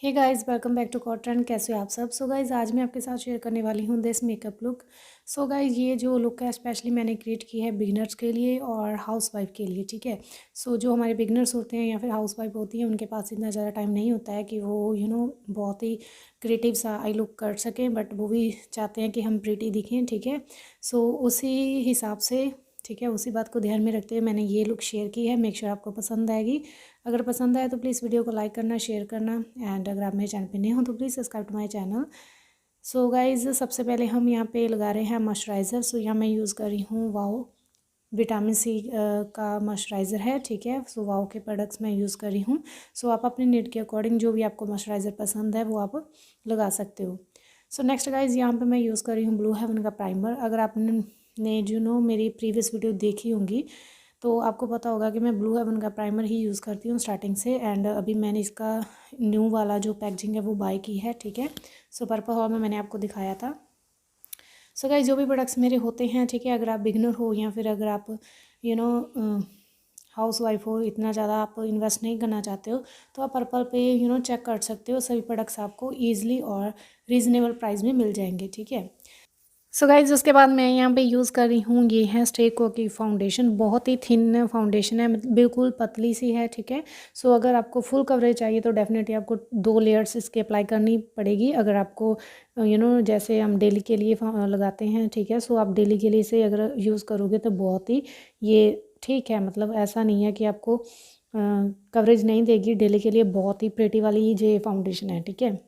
Hey guys, welcome back to Cot Trend. कैसे हो आप सब? सो गाइस, आज मैं आपके साथ शेयर करने वाली हूँ this makeup look. So guys, ये जो लुक है स्पेशली मैंने क्रिएट की है बिगनर्स के लिए और हाउसवाइफ के लिए, ठीक है। सो जो हमारे बिगनर्स होते हैं या फिर हाउसवाइफ होती हैं, उनके पास इतना ज़्यादा टाइम नहीं होता है कि वो बहुत ही क्रिएटिव सा आई लुक कर सकें, बट वो भी चाहते हैं कि हम प्रिटी दिखें, ठीक है। सो उसी हिसाब से, ठीक है, उसी बात को ध्यान में रखते हुए मैंने ये लुक शेयर की है। मेक श्योर आपको पसंद आएगी। अगर पसंद आए तो प्लीज़ वीडियो को लाइक करना, शेयर करना, एंड अगर आप मेरे चैनल पे नए हो तो please subscribe to my channel. So guys, सबसे पहले हम यहाँ पे लगा रहे हैं मॉइस्चराइज़र। सो यहाँ मैं यूज़ कर रही हूँ वाओ विटामिन सी का मॉइस्चराइज़र है, ठीक है। सो वाओ के प्रोडक्ट्स मैं यूज़ कर रही हूँ। सो आप अपने नीड के अकॉर्डिंग जो भी आपको मॉइस्चराइज़र पसंद है वो आप लगा सकते हो। सो नेक्स्ट गाइज़, यहाँ पे मैं यूज़ कर रही हूँ ब्लू हेवन का प्राइमर। अगर आपने मेरी प्रीवियस वीडियो देखी होंगी तो आपको पता होगा कि मैं ब्लू हेवन का प्राइमर ही यूज़ करती हूँ स्टार्टिंग से, एंड अभी मैंने इसका न्यू वाला जो पैकेजिंग है वो बाय की है, ठीक है। सो पर्पल हॉल में मैंने आपको दिखाया था। सो गाइस, जो भी प्रोडक्ट्स मेरे होते हैं, ठीक है, अगर आप बिगनर हो या फिर अगर आप यू नो हाउस वाइफ हो, इतना ज़्यादा आप इन्वेस्ट नहीं करना चाहते हो, तो आप पर्पल पे चेक कर सकते हो। सभी प्रोडक्ट्स आपको ईजिली और रीज़नेबल प्राइस में मिल जाएंगे, ठीक है। सो गाइज़, उसके बाद मैं यहाँ पे यूज़ कर रही हूँ, ये है स्टेको की फाउंडेशन। बहुत ही थिन फाउंडेशन है, बिल्कुल पतली सी है, ठीक है। सो अगर आपको फुल कवरेज चाहिए तो डेफिनेटली आपको 2 लेयर्स इसके अप्लाई करनी पड़ेगी। अगर आपको जैसे हम डेली के लिए लगाते हैं, ठीक है। सो आप डेली के लिए इसे अगर यूज़ करोगे तो बहुत ही ये ठीक है, मतलब ऐसा नहीं है कि आपको कवरेज नहीं देगी। डेली के लिए बहुत ही प्रेटी वाली ये फाउंडेशन है, ठीक है।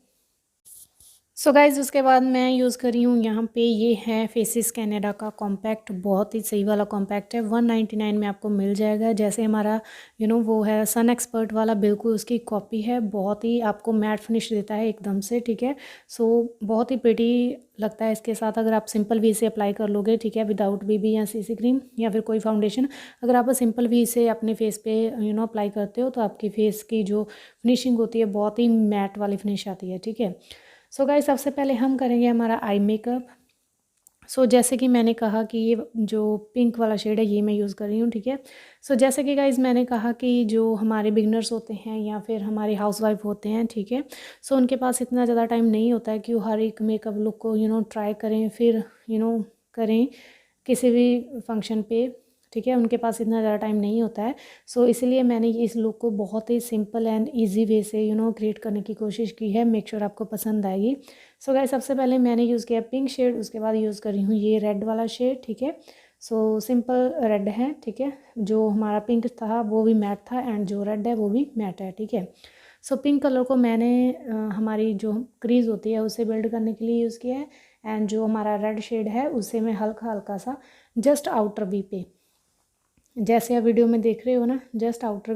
सो गाइज़, उसके बाद मैं यूज़ कर रही हूँ यहाँ पे, ये है फेसिस कैनेडा का कॉम्पैक्ट। बहुत ही सही वाला कॉम्पैक्ट है, 199 में आपको मिल जाएगा। जैसे हमारा वो है सन एक्सपर्ट वाला, बिल्कुल उसकी कॉपी है। बहुत ही आपको मैट फिनिश देता है एकदम से, ठीक है। सो बहुत ही प्रिटी लगता है इसके साथ। अगर आप सिंपल वी से अप्लाई कर लोगे, ठीक है, विदाउट बीबी या सीसी क्रीम या फिर कोई फाउंडेशन, अगर आप सिंपल वी से अपने फेस पे अप्लाई करते हो तो आपकी फेस की जो फिनिशिंग होती है बहुत ही मैट वाली फिनिश आती है, ठीक है। सो गाइस, सबसे पहले हम करेंगे हमारा आई मेकअप। सो जैसे कि मैंने कहा कि ये जो पिंक वाला शेड है ये मैं यूज़ कर रही हूँ, ठीक है। सो जैसे कि गाइस मैंने कहा कि जो हमारे बिगनर्स होते हैं या फिर हमारे हाउसवाइफ होते हैं, ठीक है। सो उनके पास इतना ज़्यादा टाइम नहीं होता है कि वो हर एक मेकअप लुक को ट्राई करें, फिर करें किसी भी फंक्शन पे, ठीक है। उनके पास इतना ज़्यादा टाइम नहीं होता है। सो इसलिए मैंने इस लुक को बहुत ही सिंपल एंड इजी वे से क्रिएट करने की कोशिश की है। मेक श्योर आपको पसंद आएगी। सो गाइस, सबसे पहले मैंने यूज़ किया पिंक शेड, उसके बाद यूज़ कर रही हूँ ये रेड वाला शेड, ठीक है। सो सिंपल रेड है, ठीक है। जो हमारा पिंक था वो भी मैट था, एंड जो रेड है वो भी मैट है, ठीक है। सो पिंक कलर को मैंने हमारी जो क्रीज होती है उसे बिल्ड करने के लिए यूज़ किया है, एंड जो हमारा रेड शेड है उसे मैं हल्का हल्का सा जस्ट आउटर वी पे, जैसे आप वीडियो में देख रहे हो ना, जस्ट आउटर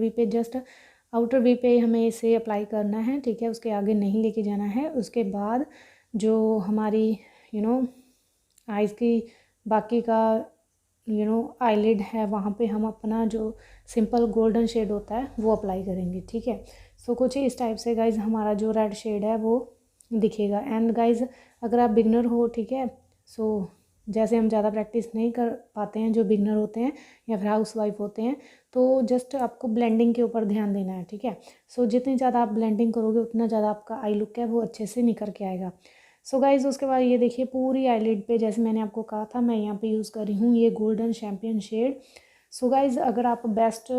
वी पे हमें इसे अप्लाई करना है, ठीक है। उसके आगे नहीं लेके जाना है। उसके बाद जो हमारी आइज़ की बाकी का आईलिड है, वहाँ पे हम अपना जो सिंपल गोल्डन शेड होता है वो अप्लाई करेंगे, ठीक है। सो कुछ इस टाइप से गाइज हमारा जो रेड शेड है वो दिखेगा। एंड गाइज, अगर आप बिगनर हो, ठीक है, सो जैसे हम ज़्यादा प्रैक्टिस नहीं कर पाते हैं जो बिगनर होते हैं या फिर हाउस वाइफ होते हैं, तो जस्ट आपको ब्लेंडिंग के ऊपर ध्यान देना है, ठीक है। सो जितनी ज़्यादा आप ब्लेंडिंग करोगे उतना ज़्यादा आपका आई लुक है वो अच्छे से निखर के आएगा। सो गाइज, उसके बाद ये देखिए पूरी आईलिड पे, जैसे मैंने आपको कहा था, मैं यहाँ पे यूज़ कर रही हूँ ये golden champion shade. So guys, अगर आप बेस्ट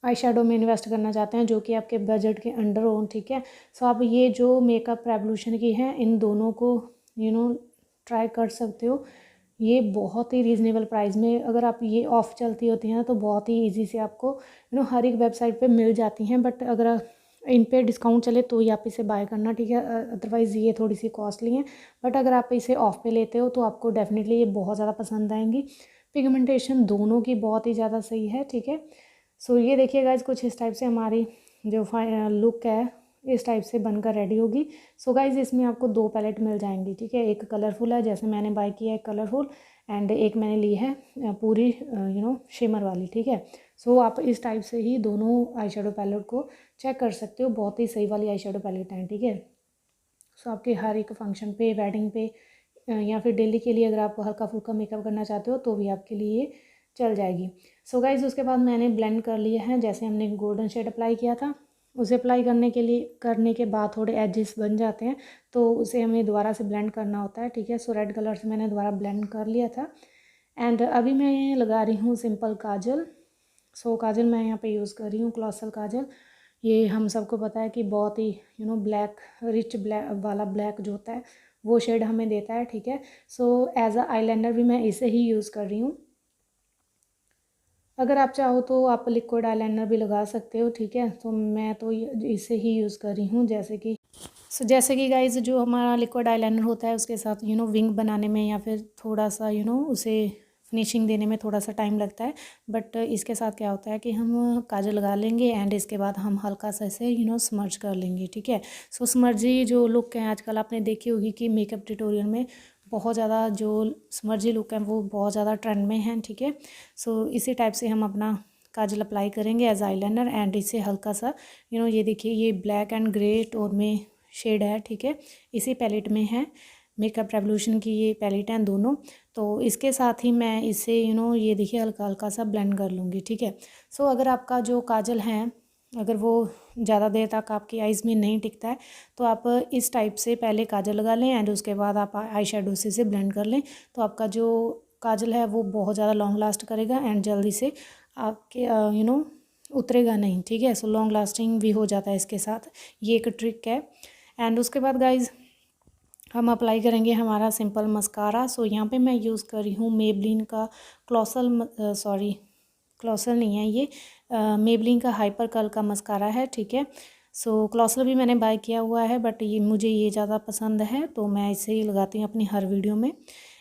आई शेडो में इन्वेस्ट करना चाहते हैं जो कि आपके बजट के अंडर हो, ठीक है, सो आप ये जो मेकअप रेवोल्यूशन की है इन दोनों को ट्राई कर सकते हो। ये बहुत ही रीज़नेबल प्राइस में, अगर आप ये ऑफ़ चलती होती हैं तो बहुत ही इजी से आपको हर एक वेबसाइट पे मिल जाती हैं, बट अगर इन पे डिस्काउंट चले तो ही आप इसे बाय करना, ठीक है। अदरवाइज़ ये थोड़ी सी कॉस्टली हैं, बट अगर आप इसे ऑफ़ पे लेते हो तो आपको डेफिनेटली ये बहुत ज़्यादा पसंद आएंगी। पिगमेंटेशन दोनों की बहुत ही ज़्यादा सही है, ठीक है। सो ये देखिए गाइज, कुछ इस टाइप से हमारी जो लुक है इस टाइप से बनकर रेडी होगी। सो गाइज, इसमें आपको 2 पैलेट मिल जाएंगी, ठीक है। एक कलरफुल है जैसे मैंने बाय किया है कलरफुल, एंड एक मैंने ली है पूरी शिमर वाली, ठीक है। सो आप इस टाइप से ही दोनों आई शेडो पैलेट को चेक कर सकते हो। बहुत ही सही वाली आई शेडो पैलेट है, ठीक है। सो आपके हर एक फंक्शन पे, वेडिंग पे या फिर डेली के लिए अगर आप हल्का फुल्का मेकअप करना चाहते हो तो भी आपके लिए चल जाएगी। सो गाइज, उसके बाद मैंने ब्लेंड कर लिया है, जैसे हमने गोल्डन शेड अप्लाई किया था उसे अप्लाई करने के बाद थोड़े एजेस बन जाते हैं, तो उसे हमें दोबारा से ब्लेंड करना होता है, ठीक है। सो रेड कलर से मैंने दोबारा ब्लेंड कर लिया था। एंड अभी मैं लगा रही हूँ सिंपल काजल। सो काजल मैं यहाँ पे यूज़ कर रही हूँ क्लॉसल काजल। ये हम सबको पता है कि बहुत ही ब्लैक, रिच ब्लैक वाला ब्लैक जो होता है वो शेड हमें देता है, ठीक है। सो एज अ आईलाइनर भी मैं इसे ही यूज़ कर रही हूँ। अगर आप चाहो तो आप लिक्विड आईलाइनर भी लगा सकते हो, ठीक है। तो मैं तो इसे ही यूज़ कर रही हूँ। जैसे कि गाइज जो हमारा लिक्विड आईलाइनर होता है उसके साथ विंग बनाने में या फिर थोड़ा सा उसे फिनिशिंग देने में थोड़ा सा टाइम लगता है, बट इसके साथ क्या होता है कि हम काजल लगा लेंगे एंड इसके बाद हम हल्का सा इसे स्मर्ज कर लेंगे, ठीक है। सो स्मर्जी जो लुक है आजकल आपने देखी होगी कि मेकअप ट्यूटोरियल में बहुत ज़्यादा जो स्मर्जी लुक है वो बहुत ज़्यादा ट्रेंड में है, ठीक है। सो इसी टाइप से हम अपना काजल अप्लाई करेंगे एज आईलाइनर एंड इसे हल्का सा ये देखिए ये ब्लैक एंड ग्रे टोन में शेड है, ठीक है। इसी पैलेट में है, मेकअप रेवोल्यूशन की ये पैलेट हैं दोनों। तो इसके साथ ही मैं इसे ये देखिए हल्का हल्का सा ब्लेंड कर लूँगी, ठीक है। सो अगर आपका जो काजल है अगर वो ज़्यादा देर तक आपकी आइज़ में नहीं टिकता है तो आप इस टाइप से पहले काजल लगा लें एंड उसके बाद आप आई शेडो से ब्लेंड कर लें, तो आपका जो काजल है वो बहुत ज़्यादा लॉन्ग लास्ट करेगा एंड जल्दी से आपके उतरेगा नहीं, ठीक है। सो लॉन्ग लास्टिंग भी हो जाता है इसके साथ, ये एक ट्रिक है। एंड उसके बाद गाइज हम अप्लाई करेंगे हमारा सिंपल मस्कारा। सो यहाँ पे मैं यूज़ कर रही हूँ मेबलिन का क्लॉसल नहीं है ये, मेबलिन का हाइपर कर्ल का मस्कारा है, ठीक है। सो क्लॉसल भी मैंने बाय किया हुआ है बट मुझे ये ज़्यादा पसंद है तो मैं इसे ही लगाती हूँ अपनी हर वीडियो में।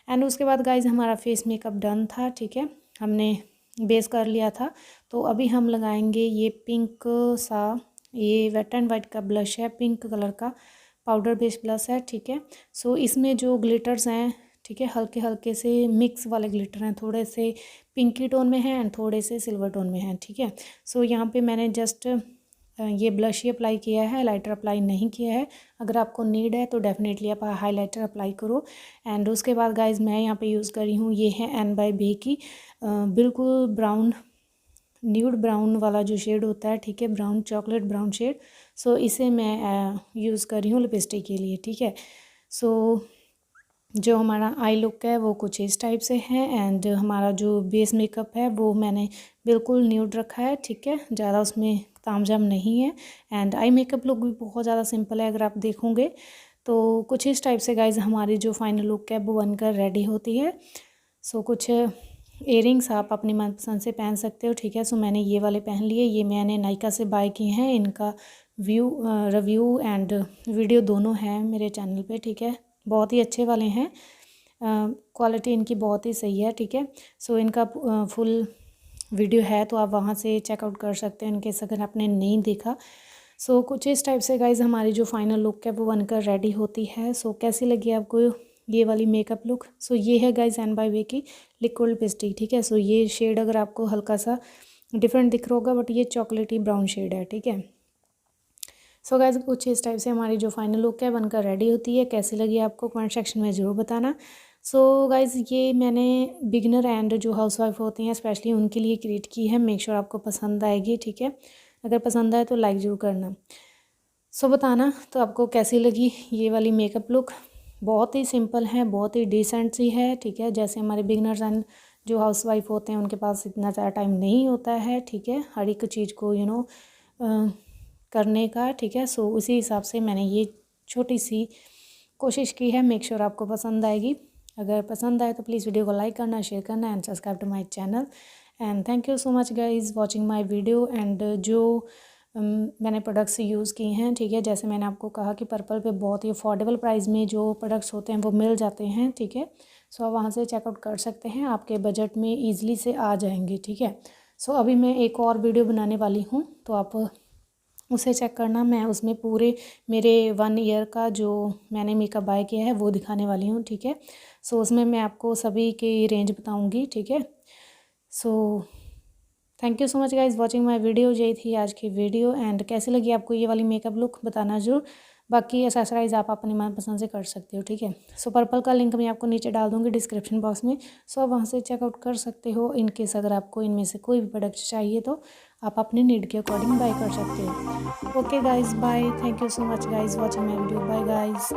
एंड उसके बाद गाइज हमारा फेस मेकअप डन था, ठीक है, हमने बेस कर लिया था। तो अभी हम लगाएंगे ये पिंक सा, ये वेट एंड वाइट का ब्लश है, पिंक कलर का पाउडर बेस ब्लश है, ठीक है। सो इसमें जो ग्लिटर्स हैं, ठीक है, हल्के हल्के से मिक्स वाले ग्लिटर हैं, थोड़े से पिंकी टोन में हैं एंड थोड़े से सिल्वर टोन में हैं, ठीक है। सो यहाँ पे मैंने जस्ट ये ब्लश ही अप्लाई किया है, हाइलाइटर अप्लाई नहीं किया है। अगर आपको नीड है तो डेफिनेटली आप हाइलाइटर अप्लाई करो। एंड उसके बाद गाइज मैं यहाँ पे यूज़ कर रही हूँ, ये है एन बाई बी की बिल्कुल ब्राउन न्यूड ब्राउन वाला जो शेड होता है, ठीक है, ब्राउन चॉकलेट ब्राउन शेड। सो इसे मैं यूज़ कर रही हूँ लिपस्टिक के लिए, ठीक है। सो जो हमारा आई लुक है वो कुछ इस टाइप से है एंड हमारा जो बेस मेकअप है वो मैंने बिल्कुल न्यूड रखा है, ठीक है, ज़्यादा उसमें तामझाम नहीं है। एंड आई मेकअप लुक भी बहुत ज़्यादा सिंपल है, अगर आप देखोगे तो कुछ इस टाइप से गाइज हमारी जो फाइनल लुक है वो बनकर रेडी होती है। सो कुछ इयरिंग्स आप अपनी मनपसंद से पहन सकते हो, ठीक है। सो मैंने ये वाले पहन लिए, ये मैंने नायका से बाय किए हैं, इनका रिव्यू एंड वीडियो दोनों हैं मेरे चैनल पे, ठीक है, बहुत ही अच्छे वाले हैं, क्वालिटी इनकी बहुत ही सही है, ठीक है। सो इनका फुल वीडियो है तो आप वहाँ से चेकआउट कर सकते हैं इनकेस अगर आपने नहीं देखा। सो कुछ इस टाइप से गाइज हमारी जो फाइनल लुक है वो बनकर रेडी होती है। सो कैसी लगी आपको ये वाली मेकअप लुक? सो ये है गाइज एन बाई वे की लिक्विड लिपस्टिक, ठीक है। सो ये शेड अगर आपको हल्का सा डिफरेंट दिख रहा होगा बट ये चॉकलेटी ब्राउन शेड है, ठीक है। सो गाइज कुछ इस टाइप से हमारी जो फाइनल लुक है बनकर रेडी होती है। कैसी लगी आपको कमेंट सेक्शन में ज़रूर बताना। सो गाइज़ ये मैंने बिगनर एंड जो हाउसवाइफ होती हैं स्पेशली उनके लिए क्रिएट की है, मेक श्योर आपको पसंद आएगी, ठीक है। अगर पसंद आए तो लाइक ज़रूर करना। सो बताना तो आपको कैसी लगी ये वाली मेकअप लुक। बहुत ही सिंपल है, बहुत ही डिसेंट सी है, ठीक है। जैसे हमारे बिगनर्स एंड जो हाउसवाइफ होते हैं उनके पास इतना ज़्यादा टाइम नहीं होता है, ठीक है, हर एक चीज़ को करने का, ठीक है। सो उसी हिसाब से मैंने ये छोटी सी कोशिश की है, मेक श्योर आपको पसंद आएगी। अगर पसंद आए तो प्लीज़ वीडियो को लाइक करना, शेयर करना and subscribe to my channel. And thank you so much guys watching my video. And जो मैंने प्रोडक्ट्स यूज़ किए हैं, ठीक है, जैसे मैंने आपको कहा कि पर्पल पे बहुत ही अफोर्डेबल प्राइस में जो प्रोडक्ट्स होते हैं वो मिल जाते हैं, ठीक है। सो आप वहाँ से चेकआउट कर सकते हैं, आपके बजट में ईजिली से आ जाएंगे, ठीक है। सो अभी मैं एक और वीडियो बनाने वाली हूँ तो आप उसे चेक करना, मैं उसमें पूरे मेरे 1 ईयर का जो मैंने मेकअप बाय किया है वो दिखाने वाली हूँ, ठीक है। सो उसमें मैं आपको सभी की रेंज बताऊँगी, ठीक है। So thank you so much guys watching my video. यही थी आज की वीडियो एंड कैसी लगी आपको ये वाली मेकअप लुक बताना ज़रूर। बाकी एक्सेसराइज आप अपनी मनपसंद से कर सकते हो, ठीक है। सो पर्पल का लिंक मैं आपको नीचे डाल दूँगी डिस्क्रिप्शन बॉक्स में। सो आप वहाँ से चेकआउट कर सकते हो। इनकेस अगर आपको इनमें से कोई भी प्रोडक्ट चाहिए तो आप अपने नीड के अकॉर्डिंग बाय कर सकते हैं। Okay guys, bye. Thank you so much guys watching my video. Bye guys.